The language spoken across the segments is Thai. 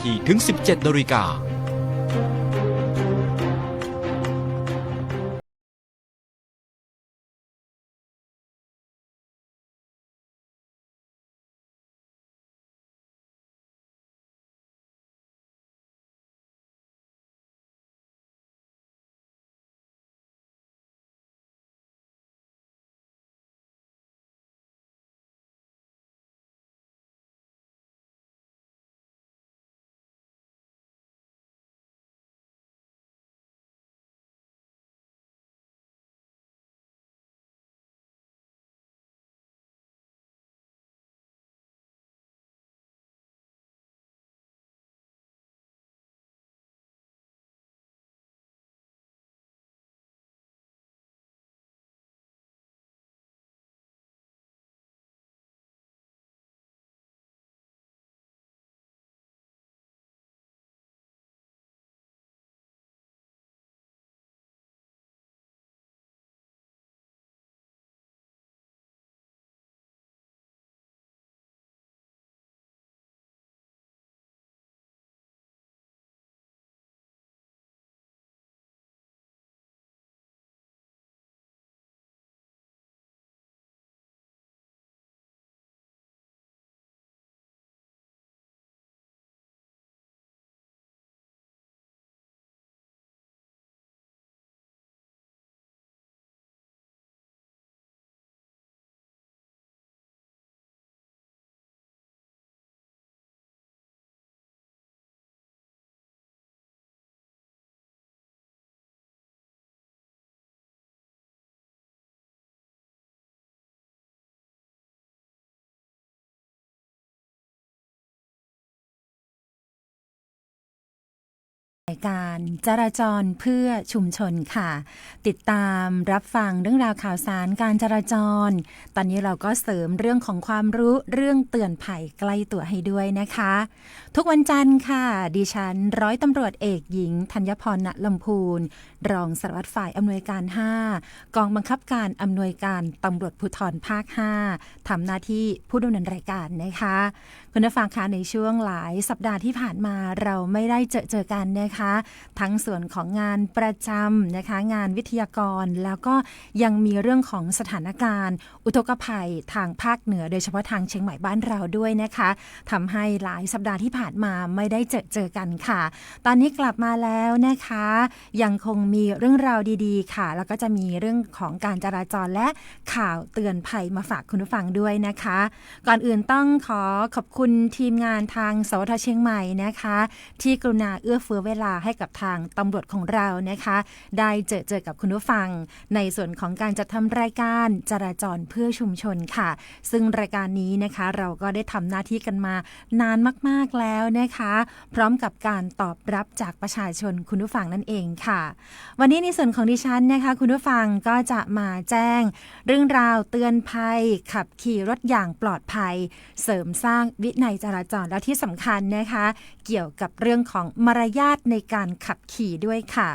นถึง 17 นาฬิกาการจราจรเพื่อชุมชนค่ะติดตามรับฟังเรื่องราวข่าวสารการจราจรตอนนี้เราก็เสริมเรื่องของความรู้เรื่องเตือนภัยใกล้ตัวให้ด้วยนะคะทุกวันจันทร์ค่ะดิฉันร้อยตำรวจเอกหญิงธัญพร ณ ลำพูนรองสารวัตรฝ่ายอำนวยการ 5 กองบังคับการอำนวยการตำรวจภูธรภาค 5 ทำหน้าที่ผู้ดำเนินรายการนะคะคุณผู้ฟังคะในช่วงหลายสัปดาห์ที่ผ่านมาเราไม่ได้เจอกันนะคะทั้งส่วนของงานประจำนะคะงานวิทยากรแล้วก็ยังมีเรื่องของสถานการณ์อุทกภัยทางภาคเหนือโดยเฉพาะทางเชียงใหม่บ้านเราด้วยนะคะทำให้หลายสัปดาห์ที่ผ่านมาไม่ได้เจอกันค่ะตอนนี้กลับมาแล้วนะคะยังคงมีเรื่องราวดีๆค่ะแล้วก็จะมีเรื่องของการจราจรและข่าวเตือนภัยมาฝากคุณผู้ฟังด้วยนะคะก่อนอื่นต้องขอบคุณทีมงานทางสวทเชียงใหม่นะคะที่กรุณาเอื้อเฟื้อเวลาให้กับทางตำรวจของเรานะคะได้เจอกับคุณผู้ฟังในส่วนของการจัดทำรายการจราจรเพื่อชุมชนค่ะซึ่งรายการนี้นะคะเราก็ได้ทำหน้าที่กันมานานมากๆแล้วนะคะพร้อมกับการตอบรับจากประชาชนคุณผู้ฟังนั่นเองค่ะวันนี้ในส่วนของดิฉันนะคะคุณผู้ฟังก็จะมาแจ้งเรื่องราวเตือนภัยขับขี่รถอย่างปลอดภัยเสริมสร้างวินัยจราจรและที่สำคัญนะคะเกี่ยวกับเรื่องของมารยาทในการขับขี่ด้วยค่ะ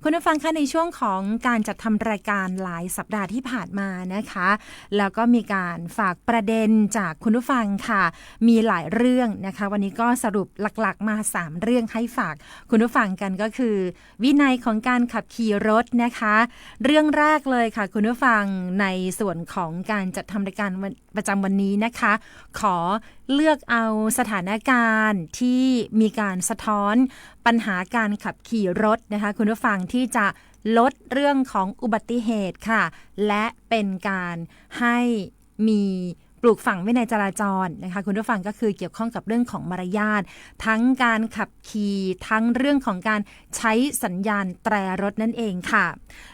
คุณผู้ฟังคะในช่วงของการจัดทำรายการหลายสัปดาห์ที่ผ่านมานะคะแล้วก็มีการฝากประเด็นจากคุณผู้ฟังค่ะมีหลายเรื่องนะคะวันนี้ก็สรุปหลักๆมา3เรื่องให้ฝากคุณผู้ฟังกันก็คือวินัยของการขับขี่รถนะคะเรื่องแรกเลยค่ะคุณผู้ฟังในส่วนของการจัดทำรายการประจำวันนี้นะคะขอเลือกเอาสถานการณ์ที่มีการสะท้อนปัญหาการขับขี่รถนะคะคุณผู้ฟังที่จะลดเรื่องของอุบัติเหตุค่ะและเป็นการให้มีปลูกฝังวินัยจราจรนะคะคุณผู้ฟังก็คือเกี่ยวข้องกับเรื่องของมารยาททั้งการขับขี่ทั้งเรื่องของการใช้สัญญาณแตรรถนั่นเองค่ะ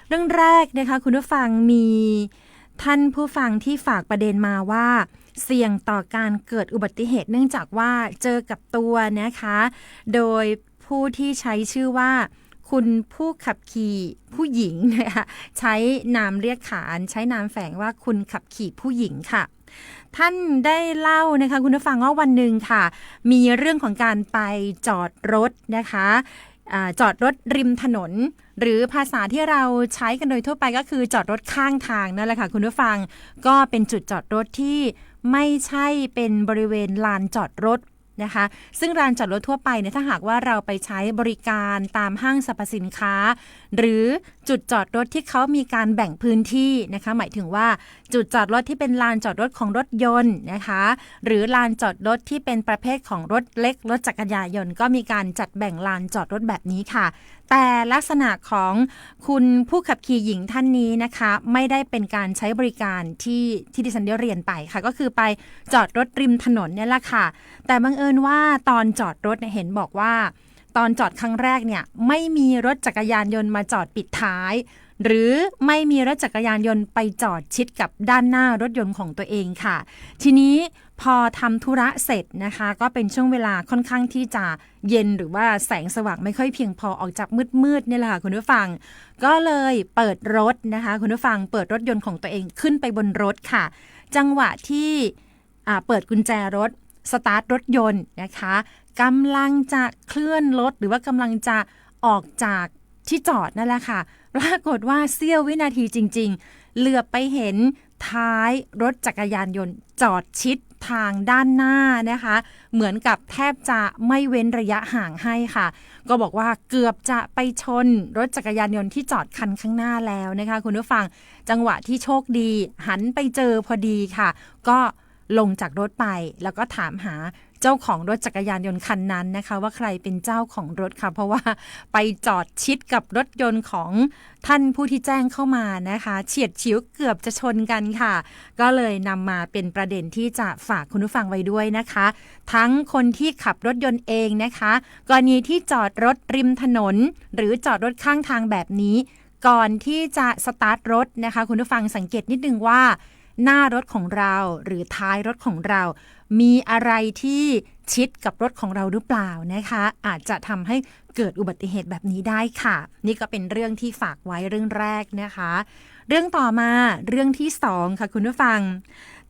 เรื่องแรกนะคะคุณผู้ฟังมีท่านผู้ฟังที่ฝากประเด็นมาว่าเสี่ยงต่อการเกิดอุบัติเหตุเนื่องจากว่าเจอกับตัวนะคะโดยผู้ที่ใช้ชื่อว่าคุณผู้ขับขี่ผู้หญิงนะคะใช้นามเรียกขานใช้นามแฝงว่าคุณขับขี่ผู้หญิงค่ะท่านได้เล่านะคะคุณผู้ฟังว่าวันหนึ่งค่ะมีเรื่องของการไปจอดรถนะคะจอดรถริมถนนหรือภาษาที่เราใช้กันโดยทั่วไปก็คือจอดรถข้างทางนั่นแหละค่ะคุณผู้ฟังก็เป็นจุดจอดรถที่ไม่ใช่เป็นบริเวณลานจอดรถ นะคะซึ่งลานจอดรถทั่วไปเนี่ยถ้าหากว่าเราไปใช้บริการตามห้างสรรพสินค้าหรือจุดจอดรถที่เขามีการแบ่งพื้นที่นะคะหมายถึงว่าจุดจอดรถที่เป็นลานจอดรถของรถยนต์นะคะหรือลานจอดรถที่เป็นประเภทของรถเล็กรถจักรยานยนต์ก็มีการจัดแบ่งลานจอดรถแบบนี้ค่ะแต่ลักษณะของคุณผู้ขับขี่หญิงท่านนี้นะคะไม่ได้เป็นการใช้บริการที่ดิฉันได้เรียนไปค่ะก็คือไปจอดรถริมถนนเนี่ยแหละค่ะแต่บังเอิญว่าตอนจอดรถเห็นบอกว่าตอนจอดครั้งแรกเนี่ยไม่มีรถจักรยานยนต์มาจอดปิดท้ายหรือไม่มีรถจักรยานยนต์ไปจอดชิดกับด้านหน้ารถยนต์ของตัวเองค่ะทีนี้พอทำธุระเสร็จนะคะก็เป็นช่วงเวลาค่อนข้างที่จะเย็นหรือว่าแสงสว่างไม่ค่อยเพียงพอออกจากมืดๆนี่แหละค่ะคุณผู้ฟังก็เลยเปิดรถนะคะคุณผู้ฟังเปิดรถยนต์ของตัวเองขึ้นไปบนรถค่ะจังหวะที่เปิดกุญแจรถสตาร์ทรถยนต์นะคะกำลังจะเคลื่อนรถหรือว่ากำลังจะออกจากที่จอดนั่นแหละค่ะปรากฏว่าเสี้ยววินาทีจริงๆเหลือบไปเห็นท้ายรถจักรยานยนต์จอดชิดทางด้านหน้านะคะเหมือนกับแทบจะไม่เว้นระยะห่างให้ค่ะก็บอกว่าเกือบจะไปชนรถจักรยานยนต์ที่จอดคันข้างหน้าแล้วนะคะคุณผู้ฟังจังหวะที่โชคดีหันไปเจอพอดีค่ะก็ลงจากรถไปแล้วก็ถามหาเจ้าของรถจักรยานยนต์คันนั้นนะคะว่าใครเป็นเจ้าของรถค่ะเพราะว่าไปจอดชิดกับรถยนต์ของท่านผู้ที่แจ้งเข้ามานะคะเฉียดฉิวเกือบจะชนกันค่ะก็เลยนำมาเป็นประเด็นที่จะฝากคุณผู้ฟังไว้ด้วยนะคะทั้งคนที่ขับรถยนต์เองนะคะกรณีที่จอดรถริมถนนหรือจอดรถข้างทางแบบนี้ก่อนที่จะสตาร์ทรถนะคะคุณผู้ฟังสังเกตนิดนึงว่าหน้ารถของเราหรือท้ายรถของเรามีอะไรที่ชิดกับรถของเราหรือเปล่านะคะอาจจะทำให้เกิดอุบัติเหตุแบบนี้ได้ค่ะนี่ก็เป็นเรื่องที่ฝากไว้เรื่องแรกนะคะเรื่องต่อมาเรื่องที่2ค่ะคุณผู้ฟัง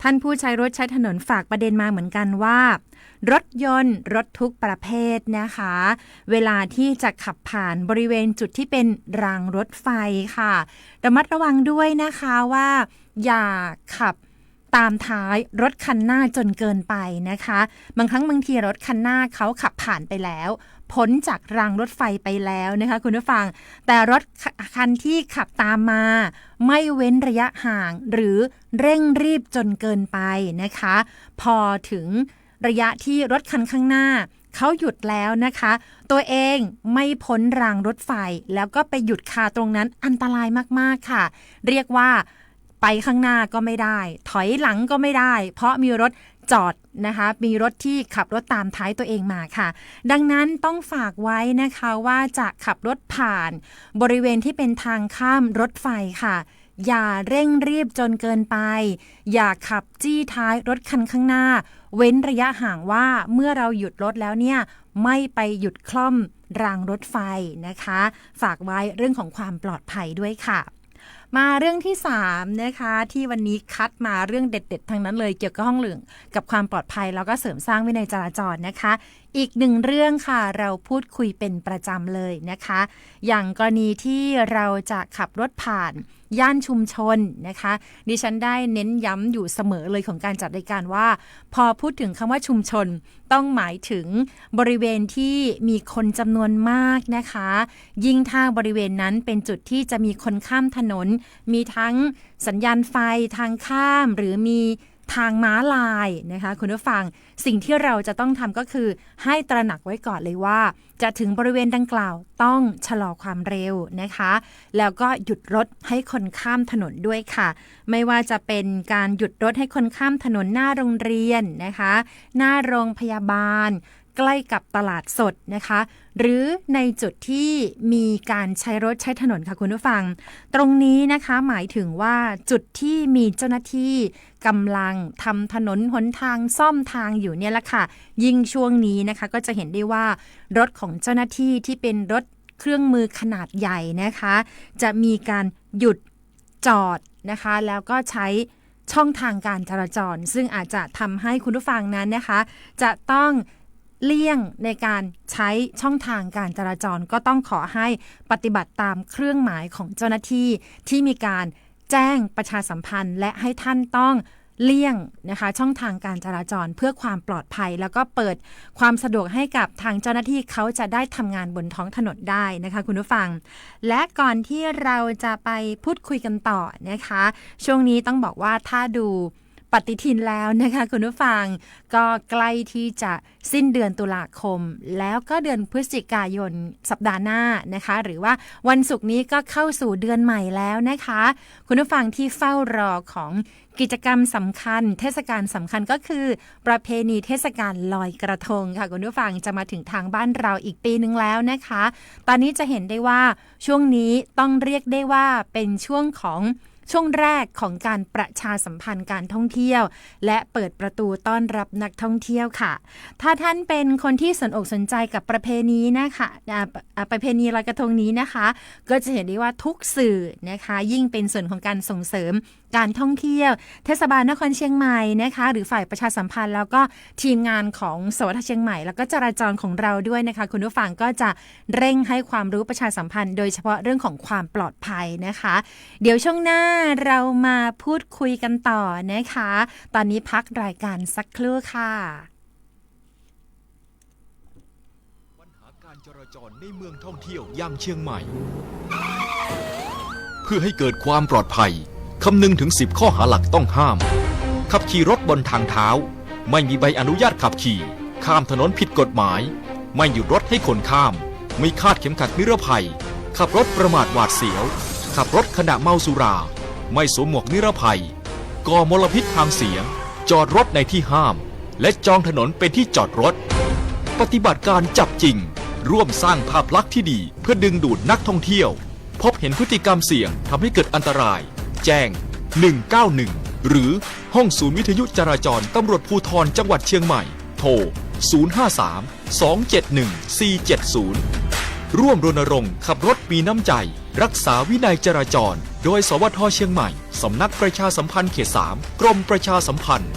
ท่านผู้ใช้รถใช้ถนนฝากประเด็นมาเหมือนกันว่ารถยนต์รถทุกประเภทนะคะเวลาที่จะขับผ่านบริเวณจุดที่เป็นรางรถไฟค่ะระมัดระวังด้วยนะคะว่าอย่าขับตามท้ายรถคันหน้าจนเกินไปนะคะบางครั้งบางทีรถคันหน้าเขาขับผ่านไปแล้วพ้นจากรางรถไฟไปแล้วนะคะคุณผู้ฟังแต่รถคันที่ขับตามมาไม่เว้นระยะห่างหรือเร่งรีบจนเกินไปนะคะพอถึงระยะที่รถคันข้างหน้าเขาหยุดแล้วนะคะตัวเองไม่พ้นรางรถไฟแล้วก็ไปหยุดคาตรงนั้นอันตรายมากๆค่ะเรียกว่าไปข้างหน้าก็ไม่ได้ถอยหลังก็ไม่ได้เพราะมีรถจอดนะคะมีรถที่ขับรถตามท้ายตัวเองมาค่ะดังนั้นต้องฝากไว้นะคะว่าจะขับรถผ่านบริเวณที่เป็นทางข้ามรถไฟค่ะอย่าเร่งรีบจนเกินไปอย่าขับจี้ท้ายรถคันข้างหน้าเว้นระยะห่างว่าเมื่อเราหยุดรถแล้วเนี่ยไม่ไปหยุดคล่อมรางรถไฟนะคะฝากไว้เรื่องของความปลอดภัยด้วยค่ะมาเรื่องที่3นะคะที่วันนี้คัดมาเรื่องเด็ดๆทั้งนั้นเลยเกี่ยวกับห้องเหลืองกับความปลอดภัยแล้วก็เสริมสร้างวินัยจราจรนะคะอีกหนึ่งเรื่องค่ะเราพูดคุยเป็นประจำเลยนะคะอย่างกรณีที่เราจะขับรถผ่านย่านชุมชนนะคะดิฉันได้เน้นย้ำอยู่เสมอเลยของการจัดรายการว่าพอพูดถึงคำว่าชุมชนต้องหมายถึงบริเวณที่มีคนจำนวนมากนะคะยิ่งถ้าบริเวณนั้นเป็นจุดที่จะมีคนข้ามถนนมีทั้งสัญญาณไฟทางข้ามหรือมีทางม้าลายนะคะคุณผู้ฟังสิ่งที่เราจะต้องทำก็คือให้ตระหนักไว้ก่อนเลยว่าจะถึงบริเวณดังกล่าวต้องชะลอความเร็วนะคะแล้วก็หยุดรถให้คนข้ามถนนด้วยค่ะไม่ว่าจะเป็นการหยุดรถให้คนข้ามถนนหน้าโรงเรียนนะคะหน้าโรงพยาบาลใกล้กับตลาดสดนะคะหรือในจุดที่มีการใช้รถใช้ถนนค่ะคุณผู้ฟังตรงนี้นะคะหมายถึงว่าจุดที่มีเจ้าหน้าที่กำลังทำถนนหนทางซ่อมทางอยู่เนี่ยแหละค่ะยิ่งช่วงนี้นะคะก็จะเห็นได้ว่ารถของเจ้าหน้าที่ที่เป็นรถเครื่องมือขนาดใหญ่นะคะจะมีการหยุดจอดนะคะแล้วก็ใช้ช่องทางการจราจรซึ่งอาจจะทำให้คุณผู้ฟังนั้นนะคะจะต้องเลี่ยงในการใช้ช่องทางการจราจรก็ต้องขอให้ปฏิบัติตามเครื่องหมายของเจ้าหน้าที่ที่มีการแจ้งประชาสัมพันธ์และให้ท่านต้อง เลี่ยงนะคะช่องทางการจราจรเพื่อความปลอดภัยแล้วก็เปิดความสะดวกให้กับทางเจ้าหน้าที่เขาจะได้ทำงานบนท้องถนนได้นะคะคุณผู้ฟังและก่อนที่เราจะไปพูดคุยกันต่อนะคะช่วงนี้ต้องบอกว่าถ้าดูปฏิทินแล้วนะคะคุณผู้ฟังก็ใกล้ที่จะสิ้นเดือนตุลาคมแล้วก็เดือนพฤศจิกายนสัปดาห์หน้านะคะหรือว่าวันศุกร์นี้ก็เข้าสู่เดือนใหม่แล้วนะคะคุณผู้ฟังที่เฝ้ารอของกิจกรรมสำคัญเทศกาลสำคัญก็คือประเพณีเทศกาลลอยกระทงค่ะคุณผู้ฟังจะมาถึงทางบ้านเราอีกปีนึงแล้วนะคะตอนนี้จะเห็นได้ว่าช่วงนี้ต้องเรียกได้ว่าเป็นช่วงแรกของการประชาสัมพันธ์การท่องเที่ยวและเปิดประตูต้อนรับนักท่องเที่ยวค่ะถ้าท่านเป็นคนที่สนอกสนใจกับประเพณีนะคะประเพณีลอยกระทงนี้นะคะก็จะเห็นได้ว่าทุกสื่อนะคะยิ่งเป็นส่วนของการส่งเสริมการท่องเที่ยวเทศบาลนครเชียงใหม่นะคะหรือฝ่ายประชาสัมพันธ์แล้วก็ทีมงานของสวทเชียงใหม่แล้วก็จราจรของเราด้วยนะคะคุณผู้ฟังก็จะเร่งให้ความรู้ประชาสัมพันธ์โดยเฉพาะเรื่องของความปลอดภัยนะคะเดี๋ยวช่วงหน้าเรามาพูดคุยกันต่อนะคะตอนนี้พักรายการสักครู่ค่ะปัญหาการจราจรในเมืองท่องเที่ยวอย่างเชียงใหม่เพื่อให้เกิดความปลอดภัยคำนึงถึง10ข้อหาหลักต้องห้ามขับขี่รถบนทางเท้าไม่มีใบอนุญาตขับขี่ข้ามถนนผิดกฎหมายไม่หยุดรถให้คนข้ามไม่คาดเข็มขัดนิรภัยขับรถประมาทหวาดเสียวขับรถขณะเมาสุราไม่สวมหมวกนิรภัยก่อมลพิษทางเสียงจอดรถในที่ห้ามและจองถนนเป็นที่จอดรถปฏิบัติการจับจริงร่วมสร้างภาพลักษณ์ที่ดีเพื่อดึงดูดนักท่องเที่ยวพบเห็นพฤติกรรมเสี่ยงทำให้เกิดอันตรายแจ้ง191หรือห้องศูนย์วิทยุจราจรตำรวจภูธรจังหวัดเชียงใหม่โทร053-271-470ร่วมรณรงค์ขับรถมีน้ำใจรักษาวินัยจราจรโดยสวทเชียงใหม่สำนักประชาสัมพันธ์เขต 3 กรมประชาสัมพันธ์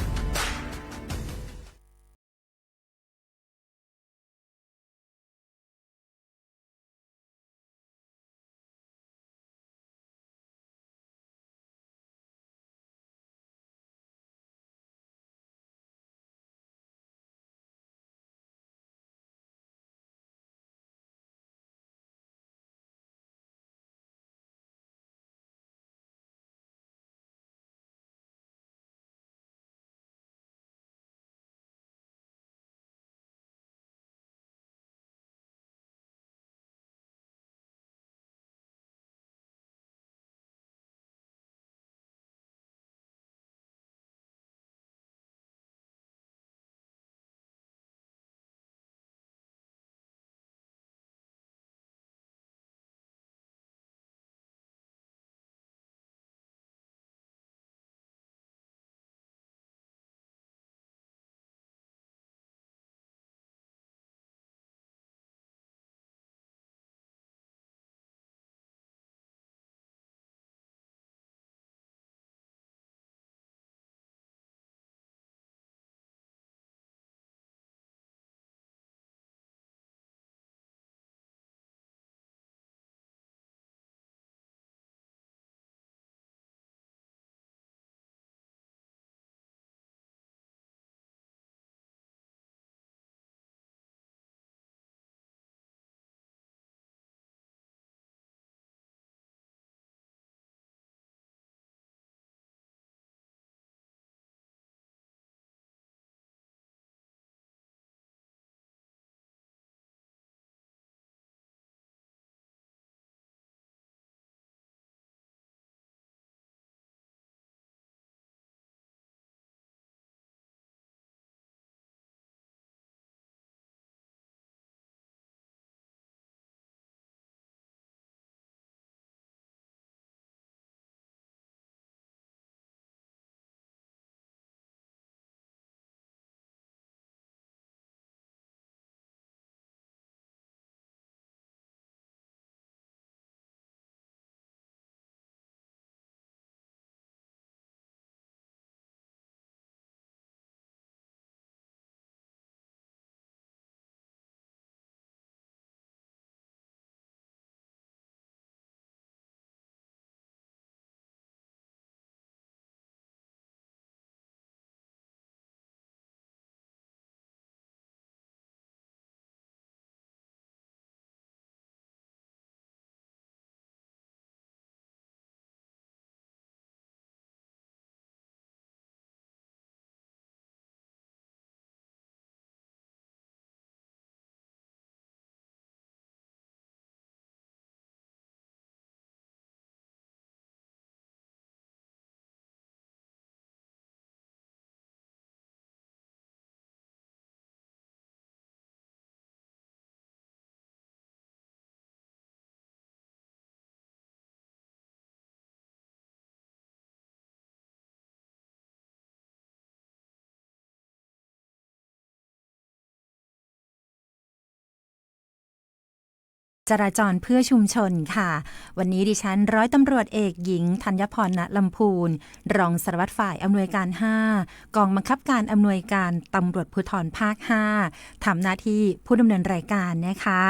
จราจรเพื่อชุมชนค่ะวันนี้ดิฉันร้อยตำรวจเอกหญิงธัญพร ณ ลำพูนรองสารวัตรฝ่ายอำนวยการ 5 กองบังคับการอำนวยการตำรวจภูธรภาค 5 ทำหน้าที่ผู้ดำเนินรายการนะคะ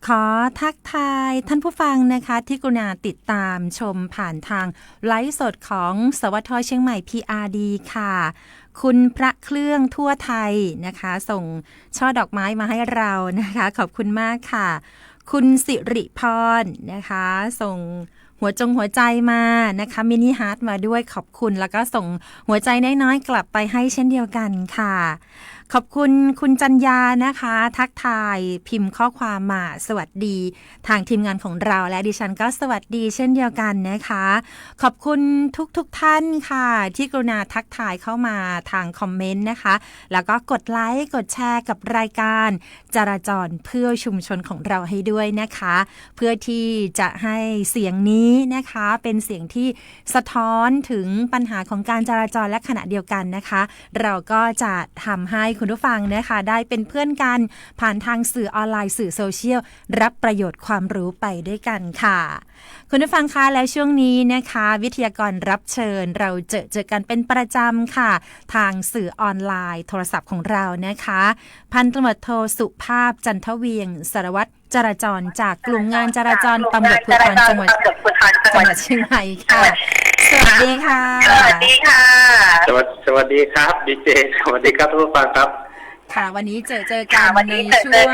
ขอทักทายท่านผู้ฟังนะคะที่กรุณาติดตามชมผ่านทางไลฟ์สดของสวทเชียงใหม่ PRD ค่ะคุณพระเครื่องทั่วไทยนะคะส่งช่อดอกไม้มาให้เรานะคะขอบคุณมากค่ะคุณสิริพรนะคะส่งหัวใจมานะคะมินิฮาร์ทมาด้วยขอบคุณแล้วก็ส่งหัวใจน้อยๆกลับไปให้เช่นเดียวกันค่ะขอบคุณคุณจัญญานะคะทักทายพิมพ์ข้อความมาสวัสดีทางทีมงานของเราและดิฉันก็สวัสดีเช่นเดียวกันนะคะขอบคุณทุกท่านค่ะที่กรุณาทักทายเข้ามาทางคอมเมนต์นะคะแล้วก็กดไลค์กดแชร์กับรายการจราจรเพื่อชุมชนของเราให้ด้วยนะคะเพื่อที่จะให้เสียงนี้นะคะเป็นเสียงที่สะท้อนถึงปัญหาของการจราจรและขณะเดียวกันนะคะเราก็จะทำให้คุณผู้ฟังนะคะได้เป็นเพื่อนกันผ่านทางสื่อออนไลน์สื่อโซเชียลรับประโยชน์ความรู้ไปด้วยกันค่ะคุณผู้ฟังคะแล้วช่วงนี้นะคะวิทยากรรับเชิญเราเจอกันเป็นประจำค่ะทางสื่อออนไลน์โทรศัพท์ของเรานะคะพันตำรวจโทสุภาพจันทเวียงสารวัตรจราจรจากกลุ่มงานจราจรตำรวจภูธรจังหวัดเชียงใหม่ค่ะสวัสดีค่ะสวัสดีค่ะสวัสดีครับดีเจสวัสดีครับทุกท่านครับค่ะวันนี้เจอกันในช่วง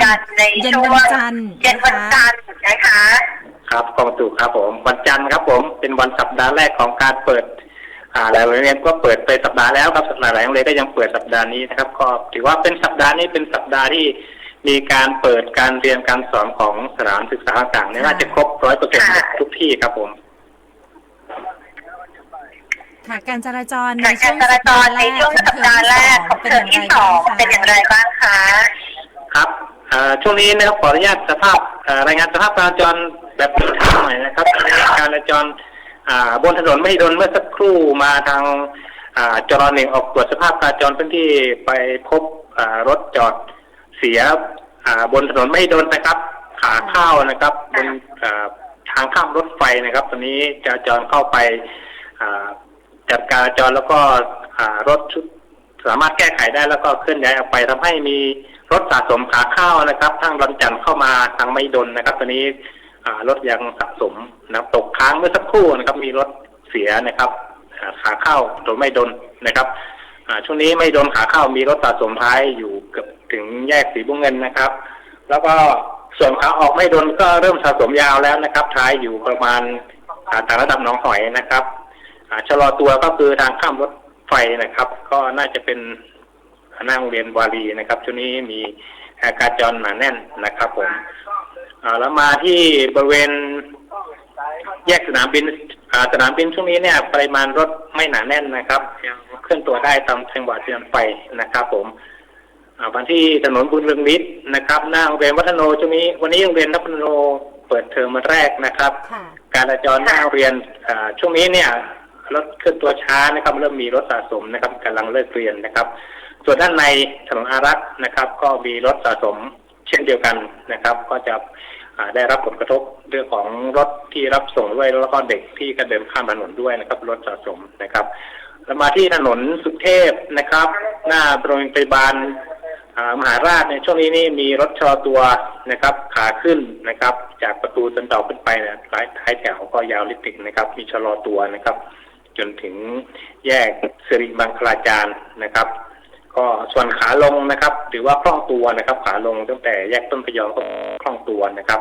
เย็นวันจันทร์นะคะครับกองตู่ครับผมวันจันทร์ครับผมเป็นวันสัปดาห์แรกของการเปิดหลายโรงเรียนก็เปิดไปสัปดาห์แล้วครับหลายโรงเรียนก็ยังเปิดสัปดาห์นี้นะครับก็ถือว่าเป็นสัปดาห์นี้เป็นสัปดาห์ที่มีการเปิดการเรียนการสอนของสถานศึกษาต่างๆน่าจะครบ 100% ทุกที่ครับผมค่ะการจราจรในช่วงสัปดาห์แรกของเทอมที่ 2เป็นอย่างไรบ้างคะครับช่วงนี้นะครับขออนุญาตรายงานสภาพการจราจรแบบเป็นทางหน่อยนะครับการจราจรบนถนนมหิดลเมื่อสักครู่มาทางจร.1ออกตรวจสภาพการจราจรพื้นที่ไปพบรถจอดเสียบนถนนมหิดลนะครับขาเข้านะครับบนทางข้ามรถไฟนะครับตอนนี้จราจรเข้าไปจัดการจราจรแล้วก็รถชุดสามารถแก้ไขได้แล้วก็เคลื่อนย้ายออกไปทำให้มีรถสะสมขาเข้านะครับทางลำจันทร์เข้ามาทางมหิดลนะครับตอนนี้รถยังสะสมนะตกค้างเมื่อสักครู่นะครับมีรถเสียนะครับขาเข้าโดยมหิดลนะครับช่วงนี้มหิดลขาเข้ามีรถสะสมท้ายอยู่เกือบถึงแยกสีบุ้งเงินนะครับแล้วก็ส่วนขาออกมหิดลก็เริ่มสะสมยาวแล้วนะครับท้ายอยู่ประมาณต่างระดับหนองหอยนะครับชะลอตัวก็คือทางข้ามรถไฟนะครับก็น่าจะเป็นหน้าโรงเรียนวารีนะครับช่วงนี้มีการจราจรหนาแน่นนะครับผมแล้วมาที่บริเวณแยกสนามบินช่วงนี้เนี่ยปริมาณรถไม่หนาแน่นนะครับยังเคลื่อนตัวได้ตามจังหวะที่นำไปนะครับผมวันที่ถนนบุญเรืองฤทธิ์นะครับหน้าโรงเรียนวัฒโนช่วงนี้วันนี้โรงเรียนวัฒโนเปิดเทอมวันแรกนะครับการจราจรหน้าโรงเรียนช่วงนี้เนี่ยรถเคลื่อนตัวช้านะครับเริ่มมีรถสะสมนะครับกำลังเลิกเรียนนะครับส่วนด้านในถนนอารักษ์นะครับก็มีรถสะสมเช่นเดียวกันนะครับก็จะได้รับผลกระทบเรื่องของรถที่รับส่งด้วยแล้วก็เด็กที่กระเดินข้ามถนนด้วยนะครับรถสะสมนะครับแล้วมาที่ถนนสุเทพนะครับหน้าโรงพยาบาลมหาราชในช่วงนี้นี่มีรถชะลอตัวนะครับขาขึ้นนะครับจากประตูสันดอกขึ้นไปเนี่ยท้ายแถวก็ยาวลิติกนะครับมีชะลอตัวนะครับจนถึงแยกสิริบังคลาจารย์นะครับก็ส่วนขาลงนะครับถือว่าคล่องตัวนะครับขาลงตั้งแต่แยกต้นพยอมก็คล่องตัวนะครับ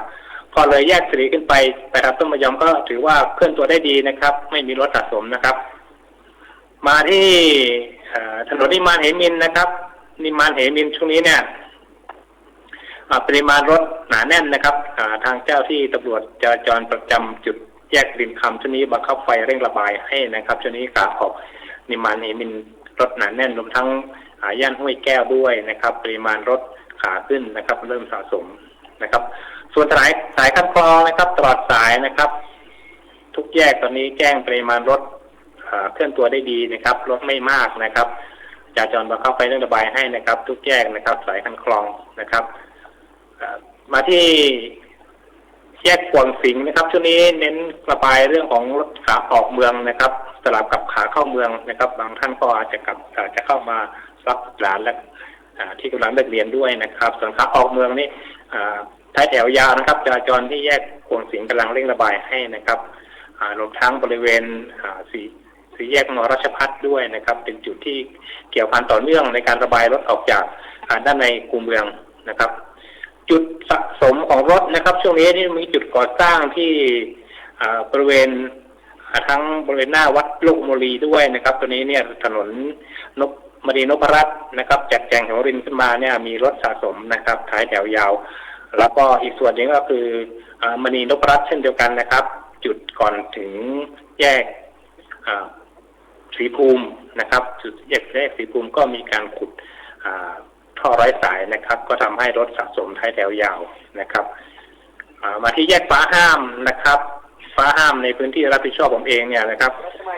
พอเลยแยกสิริขึ้นไปนะครับต้นพยอมก็ถือว่าเคลื่อนตัวได้ดีนะครับไม่มีรถสะสมนะครับมาที่ถนนนิมานเหมินนะครับนิมานเหมินช่วงนี้เนี่ยปริมาณรถหนาแน่นนะครับทางเจ้าที่ตำรวจจราจรประจำจุดแยกริมคำช่วงนี้บังคับไฟเร่งระบายให้นะครับช่วงนี้ขาออกนิมานเหมินรถหนาแน่นรวมทั้งย่านห้วยแก้วด้วยนะครับปริมาณรถขาขึ้นนะครับเริ่มสะสมนะครับส่วนสายคันคลองนะครับตลอดสายนะครับทุกแยกตอนนี้แจ้งปริมาณรถเคลื่อนตัวได้ดีนะครับรถไม่มากนะครับจราจรบังคับไฟเร่งระบายให้นะครับทุกแยกนะครับสายคันคลองนะครับมาที่ แยกกวางสิงห์นะครับช่วงนี้เน้นระบายเรื่องของรถขาออกเมืองนะครับสลับกับขาเข้าเมืองนะครับบางท่านก็อาจจะเข้ามารับหลานและที่กำลังเลิกเรียนด้วยนะครับส่วนขาออกเมืองนี่ท้ายแถวยาวนะครับจราจรที่แยกกวางสิงห์กำลังเร่งระบายให้นะครับรวมทั้งบริเวณสี่แยกมอรัชพัฒน์ด้วยนะครับเป็นจุดที่เกี่ยวพันต่อเนื่องในการระบายรถออกจากด้านในคูเมืองนะครับจุดสะสมของรถนะครับช่วงนี้ที่มีจุดก่อสร้างที่บริเวณทั้งบริเวณหน้าวัดลูกโมลีด้วยนะครับตัวนี้เนี่ยถนนมณีนพรัตน์นะครับจัดแจงแถวรินขึ้นมาเนี่ยมีรถสะสมนะครับท้ายแถวยาวแล้วก็อีกส่วนหนึ่งก็คือมณีนพรัตน์เช่นเดียวกันนะครับจุดก่อนถึงแยกศรีภูมินะครับจุดแยกศรีภูมิก็มีการขุดท่อร้อยสายนะครับก็ทำให้รถสะสมท้ายแถวยาวนะครับมาที่แยกฟ้าห้ามนะครับฟ้าห้ามในพื้นที่รับผิดชอบผมเองเนี่ยนะครับ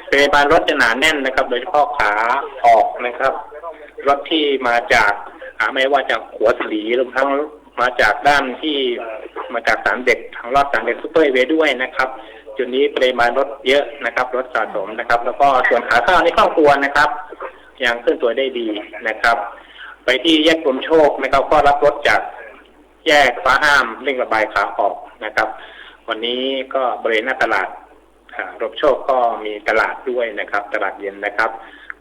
ปริมาณรถจะหนาแน่นนะครับโดยเฉพาะขาออกนะครับรถที่มาจากไม่ว่าจากหัวสลีรวมทั้งมาจากด้านที่มาจากสามเด็กทางลอดสามเด็กซุปเปอร์เวย์ด้วยนะครับจุดนี้ปริมาณรถเยอะนะครับรถสะสมนะครับแล้วก็ส่วนขาเข้าในครอบครัวนะครับยังเคลื่อนตัวได้ดีนะครับไปที่แยกกรมโชคนะครับก็รับรถจากแยกฟ้าห้ามเร่งระบายขาออกนะครับวันนี้ก็บริเวณหน้าตลาดรมโชคก็มีตลาดด้วยนะครับตลาดเย็นนะครับ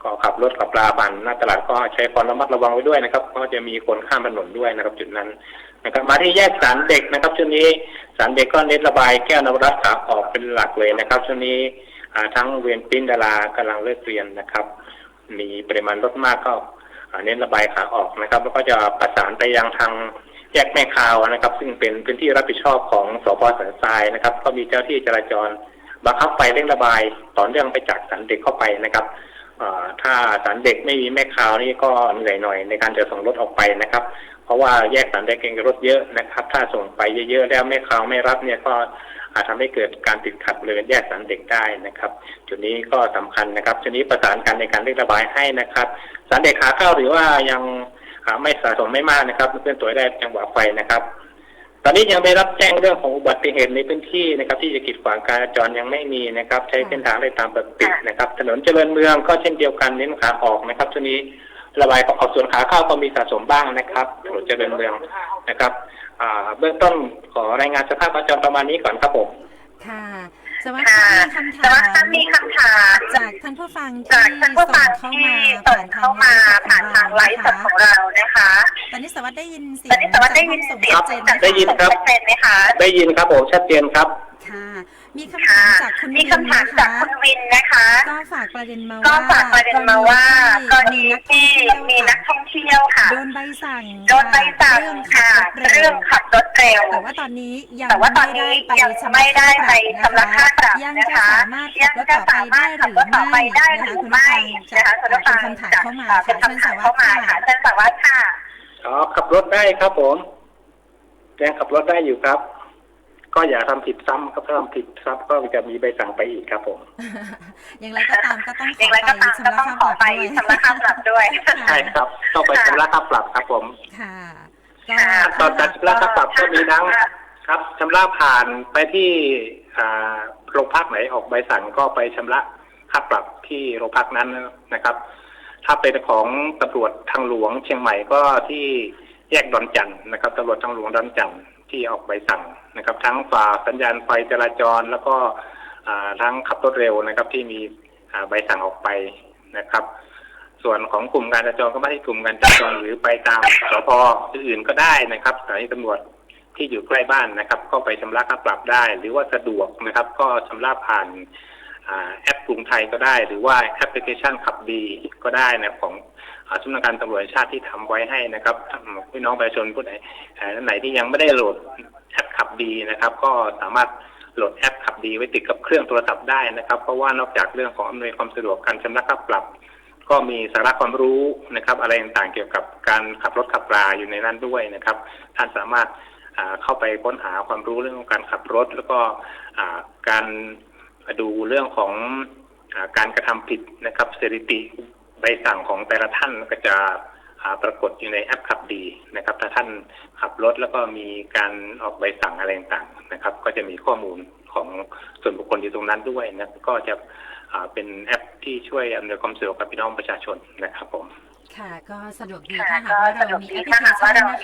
ก็ขับรถขับปลาผ่านหน้าตลาดก็ใช้ความระมัดระวังไว้ด้วยนะครับก็จะมีคนข้ามถนนด้วยนะครับจุดนั้นนะครับมาที่แยกศาลเด็กนะครับช่วงนี้ศาลเด็กก็เน้นระบายแก้วนวรัตน์ขาออกเป็นหลักเลยนะครับช่วงนี้ทั้งเวียนปิ้นดารากำลังเลิกเรียนนะครับมีปริมาณรถมากก็เน้นระบายขาออกนะครับแล้วก็จะประสานไปยังทางแยกแม่คาวนะครับซึ่งเป็นพื้นที่รับผิดชอบของสพ.สันทรายนะครับก็มีเจ้าที่จราจรบังคับไฟเร่งระบายต่อเนื่องไปจากศาลเด็กเข้าไปนะครับถ้าศาลเด็กไม่มีแม่คาวนี่ก็เหนื่อยหน่อยในการจะส่งรถออกไปนะครับเพราะว่าแยกศาลเด็กเองรถเยอะนะครับถ้าส่งไปเยอะๆแล้วแม่คาวไม่รับเนี่ยก็อาจทำให้เกิดการติดขัดบริเวณแยกศาลเด็กได้นะครับจุดนี้ก็สำคัญนะครับจุดนี้ประสานกันในการเร่งระบายให้นะครับศาลเด็กขาเข้าหรือว่ายังไม่สะสมไม่มากนะครับเพื่อนตัวได้จังหวะไฟนะครับตอนนี้ยังไม่รับแจ้งเรื่องของอุบัติเหตุในพื้นที่นะครับที่จะกีดขวางการจราจรยังไม่มีนะครับใช้เส้นทางได้ตามปกตินะครับถนนเจริญเมืองก็เช่นเดียวกันเน้นขาออกนะครับช่วงนี้ระบายออกส่วนขาเข้าก็มีสะสมบ้างนะครับถนนเจริญเมืองนะครับเบื้องต้นขอรายงานสภาพการจราจรประมาณนี้ก่อนครับผมค่ะสวัสดีมีคำถามจากท่านผู้ฟังที่ส่งเข้ามาผ่านทางไลฟ์สดของเรานะคะตอนนี้สวัสดีได้ยินเสียงครับได้ยินครับได้ยินครับผมชัดเจนครับค่ะมีคำถามจากคุณวินนะคะก็ฝากประเด็นมาว่ากรณีที่มีนักท่องเที่ยวค่ะโดนใบสั่งค่ะเรื่องขับรถเร็วแต่ว่าตอนนี้ยังไม่ได้ไปชำระค่าปรับนะคะยังจะสามารถขับรถต่อไปได้หรือไม่นะคะเป็นคำถามเข้ามาค่ะเชิญสวัสดิ์ค่ะขับรถได้ครับผมยังขับรถได้อยู่ครับก็อย่าทำผิดซ้ำครับถ้าทำผิดซ้ำก็จะมีใบสั่งไปอีกครับผมอย่างไรก็ตามก็ต้องขอไปชำระค่าปรับด้วยใช่ครับต้องไปชำระค่าปรับครับผมค่ะตอนชำระค่าปรับก็มีทั้งครับชำระผ่านไปที่โรงพักไหนออกใบสั่งก็ไปชำระค่าปรับที่โรงพักนั้นนะครับถ้าเป็นของตำรวจทางหลวงเชียงใหม่ก็ที่แยกดอนจันทร์นะครับตำรวจทางหลวงดอนจันทร์ที่ออกใบสั่งนะครับทั้งฝ่าสัญญาณไฟจราจรแล้วก็ทั้งขับรถเร็วนะครับที่มีใบสั่งออกไปนะครับส่วนของกลุ่มการจราจรก็ไม่ใช่กลุ่มการจราจรหรือไปตามสพ.อื่นก็ได้นะครับสถานีตำรวจที่อยู่ใกล้บ้านนะครับก็ไปชำระค่าปรับได้หรือว่าสะดวกนะครับก็ชำระผ่านแอปกรุงไทยก็ได้หรือว่าแอปพลิเคชันขับดีก็ได้นะของสำนักงานตำรวจแห่งชาติที่ทำไว้ให้นะครับพี่น้องประชาชนผู้ใดไหนที่ยังไม่ได้โหลดแอปขับดีนะครับก็สามารถโหลดแอปขับดีไว้ติดกับเครื่องโทรศัพท์ได้นะครับเพราะว่านอกจากเรื่องของอำนวยความสะดวกการชำระค่าปรับก็มีสาระความรู้นะครับอะไรต่างๆเกี่ยวกับการขับรถขับราอยู่ในนั้นด้วยนะครับท่านสามารถเข้าไปค้นหาความรู้เรื่องของการขับรถแล้วก็การดูเรื่องของการกระทำผิดนะครับสถิติใบสั่งของแต่ละท่านก็จะ ปรากฏอยู่ในแอปขับดีนะครับถ้าท่านขับรถแล้วก็มีการออกใบสั่งอะไรต่างๆนะครับก็จะมีข้อมูลของส่วนบุคคลอยู่ตรงนั้นด้วยนะก็จะเป็นแอปที่ช่วยอำนวยความสะดวกกับพี่น้องประชาชนนะครับผมค่ะก็สะดวกดีถ้าหากว่าเรามี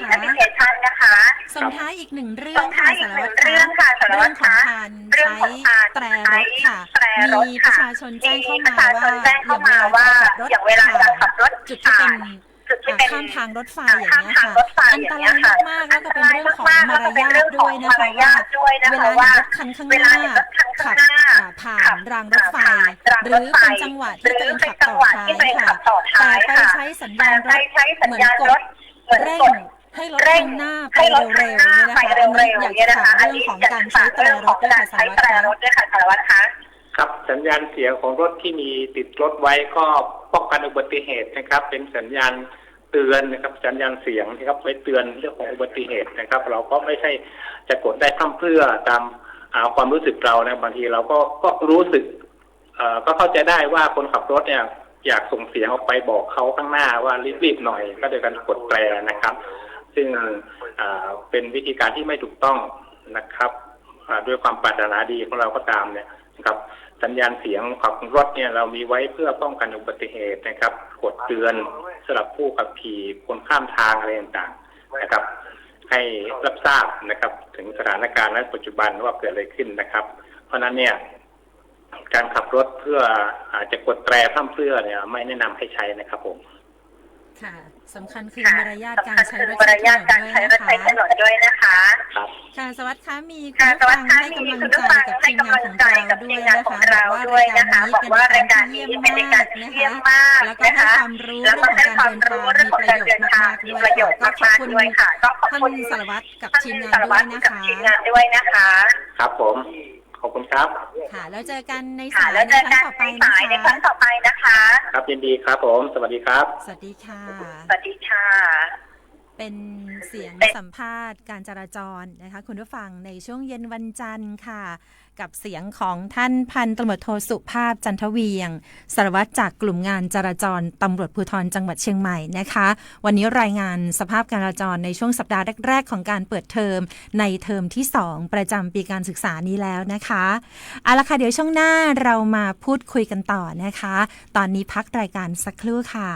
แอปพลิเคชันนะคะส่งท้ายอีกหนึ่งเรื่องค่ะสารวัตรคะเรื่องของการใช้แตรรถค่ะมีประชาชนแจ้งเข้ามาว่าอย่างเวลาขับรถจุดที่เป็นข้ามทางรถไฟอย่างนี้ค่ะอันตรายมากๆแล้วก็เป็นเรื่องของมารยาทด้วยนะคะว่าเวลาเห็นรถคันข้างหน้าขับผ่านรางรถไฟหรือเป็นจังหวะที่ตัวเองขับต่อท้ายค่ะแต่ไปใช้สัญญาณรถเหมือนกดเร่งให้รถข้างหน้าไปเร็วๆเนี่ยนะคะอันนี้อยากจะถามเรื่องของการใช้แตรรถด้วยค่ะสารวัตรคะครับสัญญาณเสียงของรถที่มีติดรถไว้ก็ป้องกันอุบัติเหตุนะครับเป็นสัญญาณเตือนนะครับสัญญาณเสียงนะครับไว้เตือนเรื่องของอุบัติเหตุนะครับเราก็ไม่ใช่จะกดได้พร่ำเพรื่อตามความรู้สึกเรานะบางทีเราก็รู้สึกก็เข้าใจได้ว่าคนขับรถเนี่ยอยากส่งเสียงออกไปบอกเขาข้างหน้าว่ารีบๆหน่อยก็โดยการกดแตรนะครับซึ่งเป็นวิธีการที่ไม่ถูกต้องนะครับด้วยความปรารถนาดีของเราก็ตามเนี่ยนะครับสัญญาณเสียงขับรถเนี่ยเรามีไว้เพื่อป้องกันอุบัติเหตุนะครับกดเตือนสำหรับผู้ขับขี่คนข้ามทางอะไรต่างๆนะครับให้รับทราบนะครับถึงสถานการณ์ณปัจจุบันว่าเกิดอะไรขึ้นนะครับเพราะนั้นเนี่ยการขับรถเพื่ออาจจะกดแตรพร่ำเพรื่อเนี่ยไม่แนะนำให้ใช้นะครับผมค่ะสำคัญคือมารยาทการใช้รถใช้ถนนด้วยนะคะค่ะสวัสดีค่ะมีคุณผู้ฟังให้กำลังใจกับทีมงานของเราด้วยนะคะบอกว่ารายการนี้เป็นรายการที่เยี่ยมมากแล้วก็ให้ความรู้เรื่องของการเดินทางมีประโยชน์มากด้วยค่ะก็ขอบคุณท่านสารวัตรกับทีมงานด้วยนะคะครับผมขอบคุณครับค่ะแล้วเจอกันในสายในครั้งต่อไปนะคะครับยินดีครับผมสวัสดีครับสวัสดีค่ะสวัสดีค่ะเป็นเสียงสัมภาษณ์การจราจรนะคะคุณผู้ฟังในช่วงเย็นวันจันทร์ค่ะกับเสียงของท่านพันตำรวจโทสุภาพจันทเวียงสารวัตรจากกลุ่มงานจราจรตำรวจภูธรจังหวัดเชียงใหม่นะคะวันนี้รายงานสภาพการจราจรในช่วงสัปดาห์แรกๆของการเปิดเทอมในเทอมที่2ประจำปีการศึกษานี้แล้วนะคะเอาละค่ะเดี๋ยวช่วงหน้าเรามาพูดคุยกันต่อนะคะตอนนี้พักรายการสักครู่ค่ะ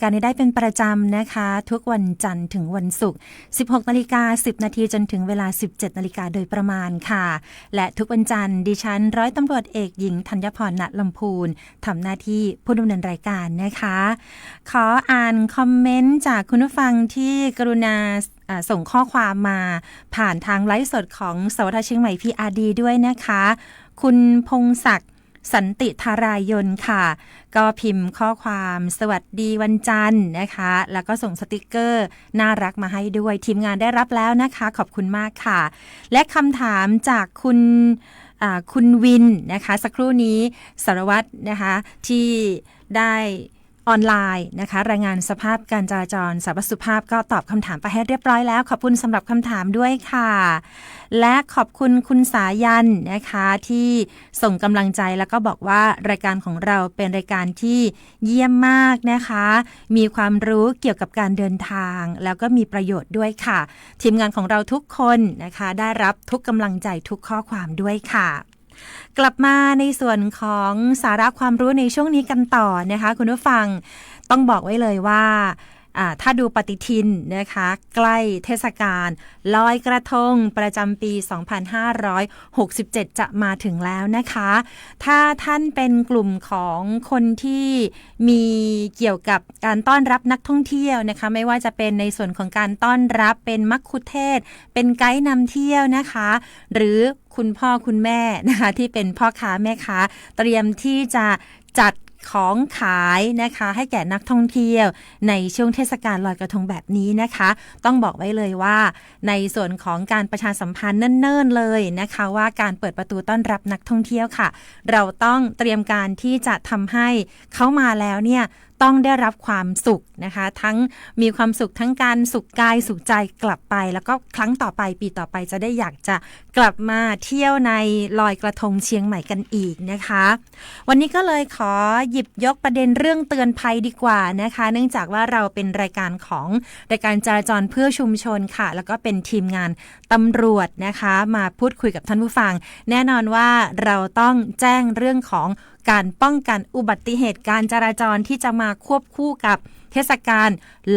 การนี้ได้เป็นประจำนะคะทุกวันจันทร์ถึงวันศุกร์ 16:10 นาทีจนถึงเวลา 17 นาฬิกาโดยประมาณค่ะและทุกวันจันทร์ดิฉันร้อยตำรวจเอกหญิงธัญพร ณ ลำพูนทำหน้าที่ผู้ดำเนินรายการนะคะขออ่านคอมเมนต์จากคุณผู้ฟังที่กรุณาส่งข้อความมาผ่านทางไลฟ์สดของสวทเชียงใหม่ PRD ด้วยนะคะคุณพงศักดิ์สันติธารายนค่ะก็พิมพ์ข้อความสวัสดีวันจันทร์นะคะแล้วก็ส่งสติกเกอร์น่ารักมาให้ด้วยทีมงานได้รับแล้วนะคะขอบคุณมากค่ะและคำถามจากคุณวินนะคะสักครู่นี้สารวัตรนะคะที่ได้ออนไลน์นะคะรายงานสภาพการจราจรสารวัตรสุภาพก็ตอบคำถามไปให้เรียบร้อยแล้วขอบคุณสำหรับคำถามด้วยค่ะและขอบคุณคุณสายันนะคะที่ส่งกำลังใจแล้วก็บอกว่ารายการของเราเป็นรายการที่เยี่ยมมากนะคะมีความรู้เกี่ยวกับการเดินทางแล้วก็มีประโยชน์ด้วยค่ะทีมงานของเราทุกคนนะคะได้รับทุกกำลังใจทุกข้อความด้วยค่ะกลับมาในส่วนของสาระความรู้ในช่วงนี้กันต่อนะคะคุณผู้ฟังต้องบอกไว้เลยว่าถ้าดูปฏิทินนะคะใกล้เทศกาลลอยกระทงประจำปี 2567 จะมาถึงแล้วนะคะถ้าท่านเป็นกลุ่มของคนที่มีเกี่ยวกับการต้อนรับนักท่องเที่ยวนะคะไม่ว่าจะเป็นในส่วนของการต้อนรับเป็นมัคคุเทศก์เป็นไกด์นำเที่ยวนะคะหรือคุณพ่อคุณแม่นะคะที่เป็นพ่อค้าแม่ค้าเตรียมที่จะจัดของขายนะคะให้แก่นักท่องเที่ยวในช่วงเทศกาลลอยกระทงแบบนี้นะคะต้องบอกไว้เลยว่าในส่วนของการประชาสัมพันธ์เนิ่นๆเลยนะคะว่าการเปิดประตูต้อนรับนักท่องเที่ยวค่ะเราต้องเตรียมการที่จะทำให้เขามาแล้วเนี่ยต้องได้รับความสุขนะคะทั้งมีความสุขทั้งการสุขกายสุขใจกลับไปแล้วก็ครั้งต่อไปปีต่อไปจะได้อยากจะกลับมาเที่ยวในลอยกระทงเชียงใหม่กันอีกนะคะวันนี้ก็เลยขอหยิบยกประเด็นเรื่องเตือนภัยดีกว่านะคะเนื่องจากว่าเราเป็นรายการของรายการจราจรเพื่อชุมชนค่ะแล้วก็เป็นทีมงานตำรวจนะคะมาพูดคุยกับท่านผู้ฟังแน่นอนว่าเราต้องแจ้งเรื่องของการป้องกันอุบัติเหตุการจราจรที่จะมาควบคู่กับเทศกาล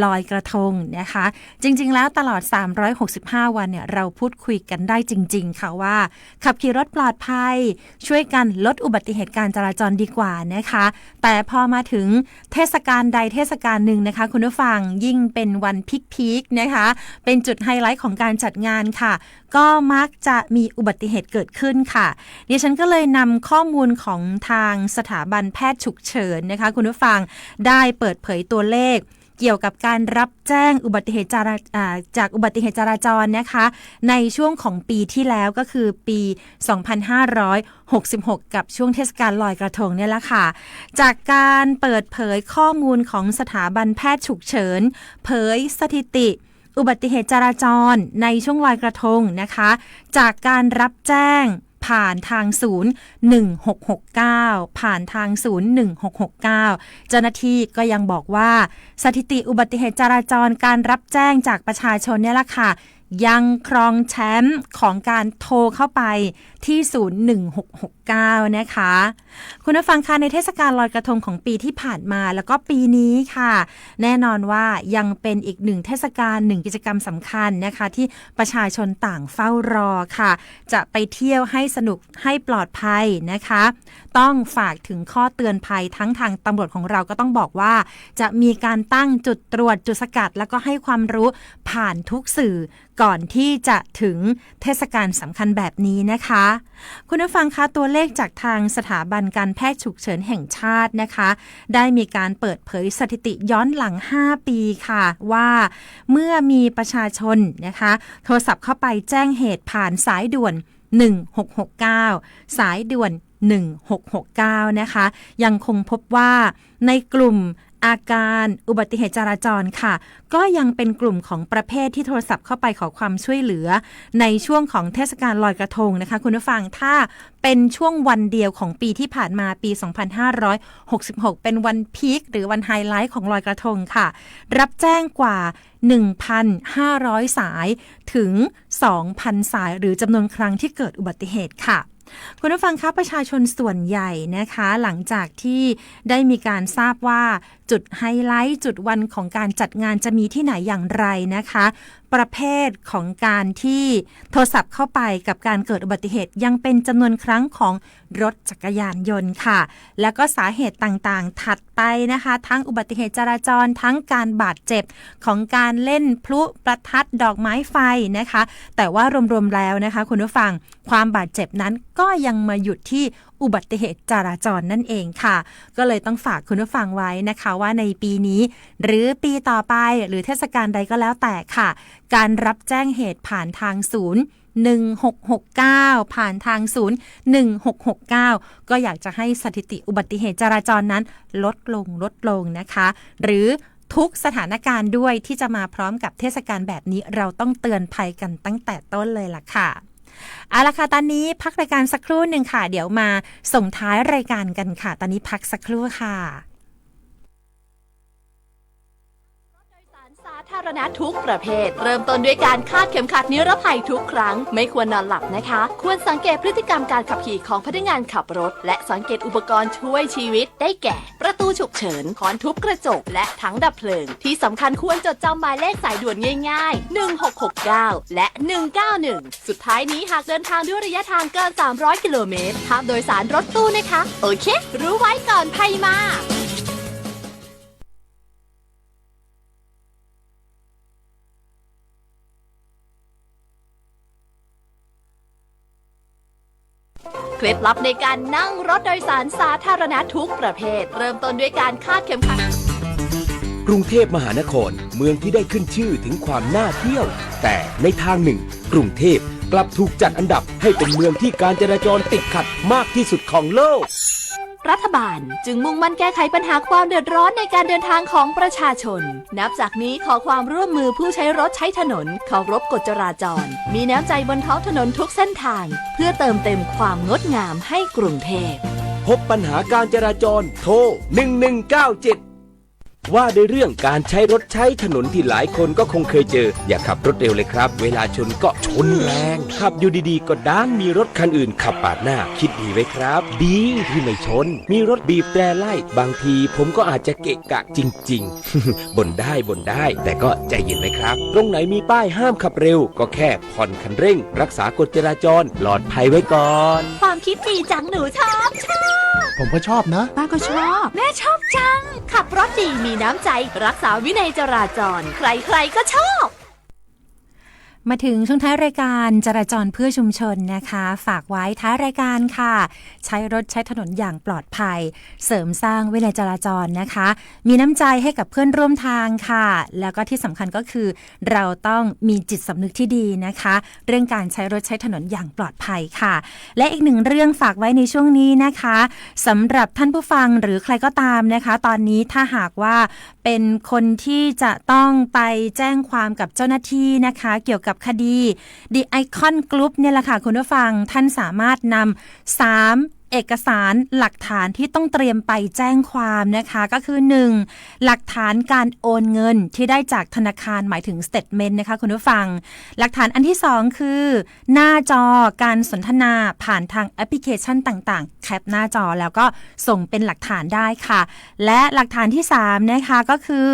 ลอยกระทงนะคะจริงๆแล้วตลอด365วันเนี่ยเราพูดคุยกันได้จริงๆค่ะว่าขับขี่รถปลอดภัยช่วยกันลดอุบัติเหตุการจราจรดีกว่านะคะแต่พอมาถึงเทศกาลใดเทศกาลหนึ่งนะคะคุณผู้ฟังยิ่งเป็นวันพีคๆนะคะเป็นจุดไฮไลท์ของการจัดงานค่ะก็มักจะมีอุบัติเหตุเกิดขึ้นค่ะดิฉันก็เลยนำข้อมูลของทางสถาบันแพทย์ฉุกเฉินนะคะคุณผู้ฟังได้เปิดเผยตัวเลขเกี่ยวกับการรับแจ้งอุบัติเหตุจากอุบัติเหตุจราจรนะคะในช่วงของปีที่แล้วก็คือปี 2566 กับช่วงเทศกาลลอยกระทงเนี่ยแหละค่ะจากการเปิดเผยข้อมูลของสถาบันแพทย์ฉุกเฉินเผยสถิติอุบัติเหตุจราจรในช่วงลอยกระทงนะคะจากการรับแจ้งผ่านทางศูนย์1669ผ่านทางศูนย์1669เจ้าหน้าที่ก็ยังบอกว่าสถิติอุบัติเหตุจราจรการรับแจ้งจากประชาชนเนี่ยแหละค่ะยังครองแชมป์ของการโทรเข้าไปที่ศูนย์1669นะคะคุณผู้ฟังคะในเทศกาลลอยกระทงของปีที่ผ่านมาแล้วก็ปีนี้ค่ะแน่นอนว่ายังเป็นอีกหนึ่งเทศกาลหนึ่งกิจกรรมสำคัญนะคะที่ประชาชนต่างเฝ้ารอค่ะจะไปเที่ยวให้สนุกให้ปลอดภัยนะคะต้องฝากถึงข้อเตือนภัยทั้งทางตำรวจของเราก็ต้องบอกว่าจะมีการตั้งจุดตรวจจุดสกัดแล้วก็ให้ความรู้ผ่านทุกสื่อก่อนที่จะถึงเทศกาลสำคัญแบบนี้นะคะคุณผู้ฟังคะตัวเลขจากทางสถาบันการแพทย์ฉุกเฉินแห่งชาตินะคะได้มีการเปิดเผยสถิติย้อนหลัง5ปีค่ะว่าเมื่อมีประชาชนนะคะโทรศัพท์เข้าไปแจ้งเหตุผ่านสายด่วน1669สายด่วน1669นะคะยังคงพบว่าในกลุ่มอาการอุบัติเหตุจราจรค่ะก็ยังเป็นกลุ่มของประเภทที่โทรศัพท์เข้าไปขอความช่วยเหลือในช่วงของเทศกาลลอยกระทงนะคะคุณผู้ฟังถ้าเป็นช่วงวันเดียวของปีที่ผ่านมาปี2566เป็นวันพีคหรือวันไฮไลท์ของลอยกระทงค่ะรับแจ้งกว่า 1,500 สายถึง 2,000 สายหรือจำนวนครั้งที่เกิดอุบัติเหตุค่ะ คุณผู้ฟังคะประชาชนส่วนใหญ่นะคะหลังจากที่ได้มีการทราบว่าจุดไฮไลท์จุดวันของการจัดงานจะมีที่ไหนอย่างไรนะคะประเภทของการที่โทรศัพท์เข้าไปกับการเกิดอุบัติเหตุยังเป็นจำนวนครั้งของรถจักรยานยนต์ค่ะแล้วก็สาเหตุต่างๆถัดไปนะคะทั้งอุบัติเหตุจราจรทั้งการบาดเจ็บของการเล่นพลุประทัดดอกไม้ไฟนะคะแต่ว่ารวมๆแล้วนะคะคุณผู้ฟังความบาดเจ็บนั้นก็ยังมาหยุดที่อุบัติเหตุจราจรนั่นเองค่ะก็เลยต้องฝากคุณผู้ฟังไว้นะคะว่าในปีนี้หรือปีต่อไปหรือเทศกาลใดก็แล้วแต่ค่ะการรับแจ้งเหตุผ่านทางศูนย์1669ผ่านทางศูนย์1669ก็อยากจะให้สถิติอุบัติเหตุจราจรนั้นลดลงนะคะหรือทุกสถานการณ์ด้วยที่จะมาพร้อมกับเทศกาลแบบนี้เราต้องเตือนภัยกันตั้งแต่ต้นเลยล่ะค่ะเอาละค่ะตอนนี้พักรายการสักครู่หนึ่งค่ะเดี๋ยวมาส่งท้ายรายการกันค่ะตอนนี้พักสักครู่ค่ะสาธารณะทุกประเภทเริ่มต้นด้วยการคาดเข็มขัดนิรภัยทุกครั้งไม่ควรนอนหลับนะคะควรสังเกตพฤติกรรมการขับขี่ของพนักงานขับรถและสังเกตอุปกรณ์ช่วยชีวิตได้แก่ประตูฉุกเฉินค้อนทุบกระจกและถังดับเพลิงที่สำคัญควรจดจำหมายเลขสายด่วนง่ายๆ1669และ191สุดท้ายนี้หากเดินทางด้วยระยะทางเกิน300กิโลเมตรห้ามโดยสารรถตู้นะคะโอเครู้ไว้ก่อนภัยมาเคล็ดลับในการนั่งรถโดยสารสาธารณะทุกประเภทเริ่มต้นด้วยการคาดเข็มขัดกรุงเทพมหานครเมืองที่ได้ขึ้นชื่อถึงความน่าเที่ยวแต่ในทางหนึ่งกรุงเทพกลับถูกจัดอันดับให้เป็นเมืองที่การจราจรติดขัดมากที่สุดของโลกรัฐบาลจึงมุ่งมั่นแก้ไขปัญหาความเดือดร้อนในการเดินทางของประชาชนนับจากนี้ขอความร่วมมือผู้ใช้รถใช้ถนนเคารพกฎจราจรมีน้ำใจบนท้องถนนทุกเส้นทางเพื่อเติมเต็มความงดงามให้กรุงเทพพบปัญหาการจราจรโทร1197ว่าในเรื่องการใช้รถใช้ถนนที่หลายคนก็คงเคยเจออย่าขับรถเร็วเลยครับเวลาชนก็ชนแรงขับอยู่ดีๆก็ด้านมีรถคันอื่นขับปาดหน้าคิดดีไว้ครับดีที่ไม่ชนมีรถบีบแตรไล่บางทีผมก็อาจจะเกะกะจริงๆ บ่นได้แต่ก็ใจเย็นไว้ครับตรงไหนมีป้ายห้ามขับเร็วก็แค่ผ่อนคันเร่งรักษากฎจราจรปลอดภัยไว้ก่อนความคิดดีจังหนูชอบผมก็ชอบนะป้าก็ชอบแม่ชอบจังขับรถดีมีน้ำใจรักษาวินัยจราจรใครๆก็ชอบมาถึงช่วงท้ายรายการจราจรเพื่อชุมชนนะคะฝากไว้ท้ายรายการค่ะใช้รถใช้ถนนอย่างปลอดภัยเสริมสร้างวินัยจราจรนะคะมีน้ำใจให้กับเพื่อนร่วมทางค่ะแล้วก็ที่สำคัญก็คือเราต้องมีจิตสำนึกที่ดีนะคะเรื่องการใช้รถใช้ถนนอย่างปลอดภัยค่ะและอีกหนึ่งเรื่องฝากไว้ในช่วงนี้นะคะสำหรับท่านผู้ฟังหรือใครก็ตามนะคะตอนนี้ถ้าหากว่าเป็นคนที่จะต้องไปแจ้งความกับเจ้าหน้าที่นะคะเกี่ยวกับคดี The Icon Group เนี่ยแหละค่ะคุณผู้ฟังท่านสามารถนำ3เอกสารหลักฐานที่ต้องเตรียมไปแจ้งความนะคะก็คือ 1. หลักฐานการโอนเงินที่ได้จากธนาคารหมายถึง statement นะคะคุณผู้ฟังหลักฐานอันที่2คือหน้าจอการสนทนาผ่านทางแอปพลิเคชันต่างๆแคปหน้าจอแล้วก็ส่งเป็นหลักฐานได้ค่ะและหลักฐานที่3นะคะก็คือ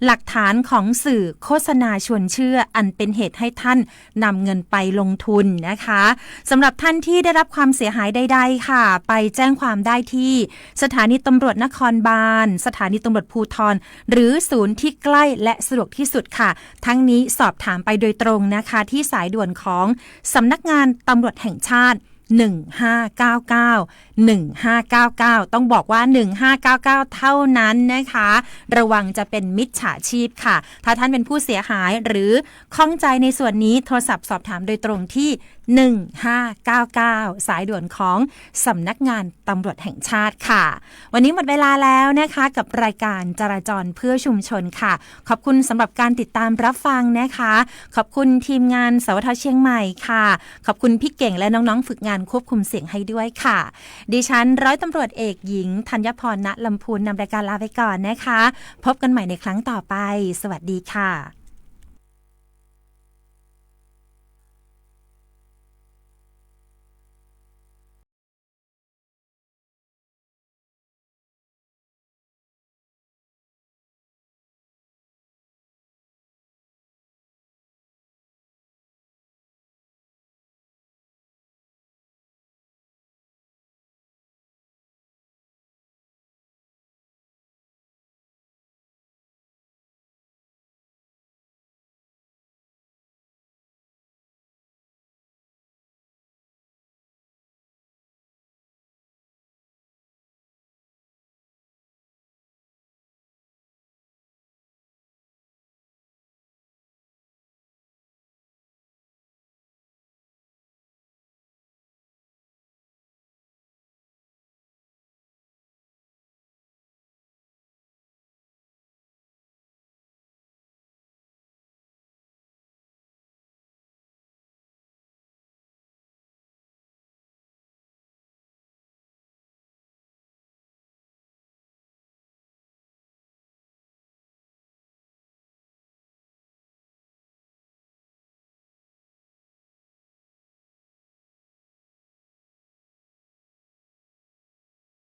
หลักฐานของสื่อโฆษณาชวนเชื่ออันเป็นเหตุให้ท่านนำเงินไปลงทุนนะคะสำหรับท่านที่ได้รับความเสียหายใดๆค่ะไปแจ้งความได้ที่สถานีตำรวจนครบาลสถานีตำรวจภูธรหรือศูนย์ที่ใกล้และสะดวกที่สุดค่ะทั้งนี้สอบถามไปโดยตรงนะคะที่สายด่วนของสำนักงานตำรวจแห่งชาติ1599ต้องบอกว่า1599เท่านั้นนะคะระวังจะเป็นมิจฉาชีพค่ะถ้าท่านเป็นผู้เสียหายหรือข้องใจในส่วนนี้โทรศัพท์สอบถามโดยตรงที่1599สายด่วนของสำนักงานตำรวจแห่งชาติค่ะวันนี้หมดเวลาแล้วนะคะกับรายการจราจรเพื่อชุมชนค่ะขอบคุณสำหรับการติดตามรับฟังนะคะขอบคุณทีมงานสวทเชียงใหม่ค่ะขอบคุณพี่เก่งและน้องๆฝึกงานควบคุมเสียงให้ด้วยค่ะดิฉันร้อยตำรวจเอกหญิงธัญพร ณ ลำพูนนำรายการลาไปก่อนนะคะพบกันใหม่ในครั้งต่อไปสวัสดีค่ะ